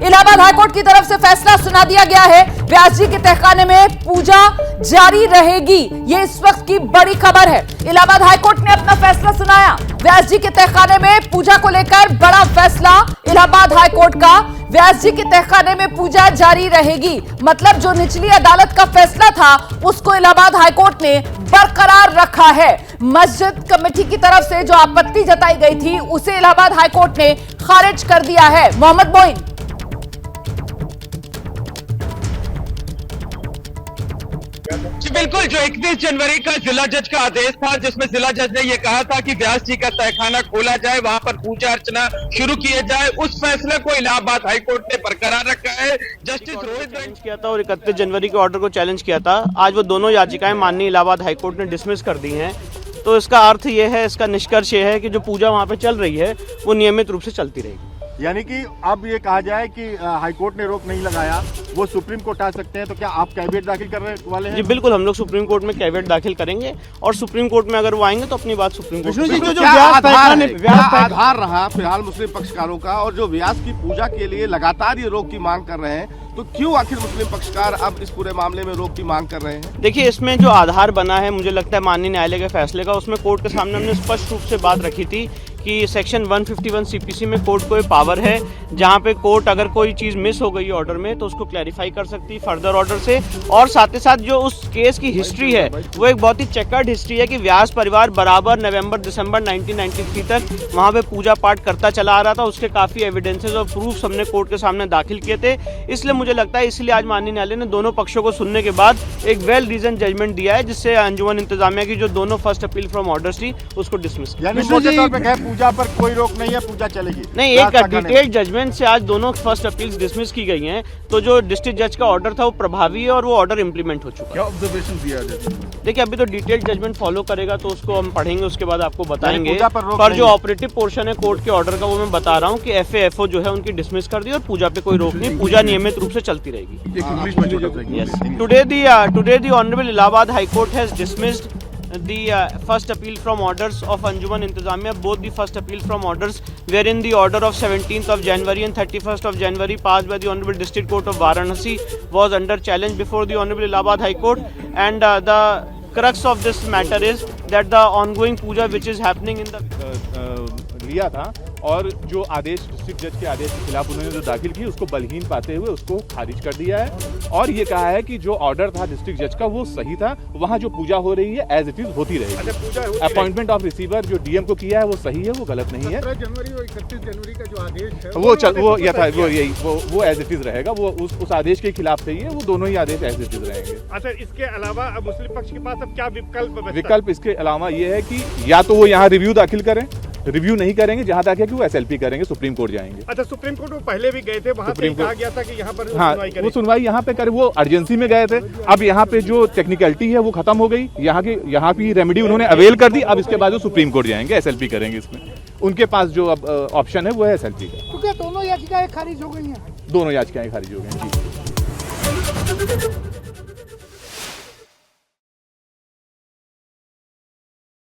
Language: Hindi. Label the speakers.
Speaker 1: इलाहाबाद हाईकोर्ट की तरफ से फैसला सुना दिया गया है। व्यास जी के तहखाने में पूजा जारी रहेगी, ये इस वक्त की बड़ी खबर है। इलाहाबाद हाईकोर्ट ने अपना फैसला सुनाया। व्यास जी के तहखाने में पूजा को लेकर बड़ा फैसला इलाहाबाद हाईकोर्ट का। व्यास जी के तहखाने में पूजा जारी रहेगी, मतलब जो निचली अदालत का फैसला था उसको इलाहाबाद हाईकोर्ट ने बरकरार रखा है। मस्जिद कमेटी की तरफ से जो आपत्ति जताई गई थी उसे इलाहाबाद हाईकोर्ट ने खारिज कर दिया है। मोहम्मद मोइन।
Speaker 2: बिल्कुल, जो 31 जनवरी का जिला जज का आदेश था जिसमें जिला जज ने यह कहा था कि व्यास जी का तहखाना खोला जाए, वहां पर पूजा अर्चना शुरू किए जाए, उस फैसले को इलाहाबाद हाईकोर्ट ने बरकरार रखा है। जस्टिस रोहित
Speaker 3: चैलेंज किया था और 31 जनवरी के ऑर्डर को चैलेंज किया था। आज वो दोनों याचिकाएं माननीय इलाहाबाद हाईकोर्ट ने डिसमिस कर दी हैं। तो इसका अर्थ ये है, इसका निष्कर्ष ये है कि जो पूजा वहाँ पे चल रही है वो नियमित रूप से चलती रहेगी।
Speaker 4: यानी कि अब ये कहा जाए कि हाईकोर्ट ने रोक नहीं लगाया, वो सुप्रीम कोर्ट आ सकते हैं, तो क्या आप कैविएट दाखिल करने वाले हैं?
Speaker 3: जी बिल्कुल, हम लोग सुप्रीम कोर्ट में कैविएट दाखिल करेंगे और सुप्रीम कोर्ट में अगर वो आएंगे तो अपनी बात सुप्रीम कोर्ट में।
Speaker 4: क्या आधार रहा फिलहाल मुस्लिम पक्षकारों का, और जो व्यास की पूजा के लिए लगातार ये रोक की मांग कर रहे हैं, तो क्यों आखिर मुस्लिम पक्षकार अब इस पूरे मामले में रोक की मांग कर रहे हैं?
Speaker 3: देखिए, इसमें जो आधार बना है, मुझे लगता है माननीय न्यायालय के फैसले का, उसमें कोर्ट के सामने हमने स्पष्ट रूप से बात रखी थी कि सेक्शन 151 सीपीसी में कोर्ट को ये पावर है जहां पे कोर्ट अगर कोई चीज़ मिस हो गई ऑर्डर में तो उसको क्लैरिफाई कर सकती है फर्दर ऑर्डर से। और साथ ही साथ जो उस केस की हिस्ट्री है वो एक बहुत ही चेकर्ड हिस्ट्री है कि व्यास परिवार बराबर नवंबर दिसंबर 1993 तक वहां पे पूजा पाठ करता चला आ रहा था। उसके काफ़ी एविडेंसेस और प्रूफ्स हमने कोर्ट के सामने दाखिल किए थे। इसलिए मुझे लगता है, इसलिए आज माननीय न्यायालय ने दोनों पक्षों को सुनने के बाद एक वेल रीजन जजमेंट दिया है, जिससे अंजुमन इंतजामिया की जो दोनों फर्स्ट अपील फ्रॉम ऑर्डर्स थी उसको डिसमिस किया।
Speaker 4: पूजा पर कोई रोक नहीं है, पूजा चलेगी
Speaker 3: नहीं। एक डिटेल्ड जजमेंट से आज दोनों फर्स्ट अपील्स डिसमिस की गई हैं, तो जो डिस्ट्रिक्ट जज का ऑर्डर था वो प्रभावी है और वो ऑर्डर इंप्लीमेंट हो चुका है।
Speaker 4: क्या ऑब्जर्वेशन दिया जाए?
Speaker 3: देखिए, अभी तो डिटेल्ड जजमेंट फॉलो करेगा तो उसको हम पढ़ेंगे, उसके बाद आपको बताएंगे।
Speaker 4: पर
Speaker 3: जो ऑपरेटिव पोर्शन है कोर्ट के ऑर्डर का वो मैं बता रहा हूँ कि FAFO जो है उनकी डिसमिस कर दी और पूजा पे कोई रोक नहीं, पूजा नियमित रूप से चलती रहेगी। Today the Honorable Allahabad High Court has dismissed the first appeal from orders of Anjuman Intizamiya. Both the first appeal from orders wherein the order of 17th of January and 31st of January passed by the Honorable District Court of Varanasi was under challenge before the Honorable Allahabad High Court, and the crux of this matter is that the ongoing puja which is happening in the
Speaker 5: लिया था और जो आदेश डिस्ट्रिक्ट जज के आदेश के खिलाफ उन्होंने जो दाखिल की उसको बलहीन पाते हुए उसको खारिज कर दिया है और ये कहा है कि जो ऑर्डर था डिस्ट्रिक्ट जज का वो सही था। वहाँ जो पूजा हो रही है एज इट इज होती रहेगी। अपॉइंटमेंट ऑफ रिसीवर जो डीएम को किया है वो सही है, वो गलत नहीं है।
Speaker 4: 17 जनवरी और 31 जनवरी का जो आदेश है
Speaker 5: वो एज इट इज रहेगा। वो उस आदेश के खिलाफ सही है, वो दोनों ही आदेश एज इट इज रहेंगे।
Speaker 4: अच्छा, इसके अलावा मुस्लिम पक्ष के पास अब क्या
Speaker 5: विकल्प इसके अलावा ये है कि या तो वो यहाँ रिव्यू दाखिल करें, रिव्यू नहीं करेंगे, जहां तक है कि वो SLP करेंगे, सुप्रीम कोर्ट जाएंगे।
Speaker 4: अच्छा, सुप्रीम कोर्ट में पहले भी गए थे, वहां से कहा गया था कि यहाँ पर
Speaker 5: वो सुनवाई यहाँ पे करे, वो अर्जेंसी में गए थे। अब यहाँ पे जो टेक्निकलिटी है वो खत्म हो गई, यहाँ की रेमेडी उन्होंने अवेल कर दी। अब इसके बाद वो सुप्रीम कोर्ट जाएंगे, SLP करेंगे। इसमें उनके पास जो अब ऑप्शन है वो है SLP का।
Speaker 6: तो क्या दोनों याचिकाएं खारिज हो गई हैं?
Speaker 5: दोनों याचिकाएं खारिज हो गई हैं जी।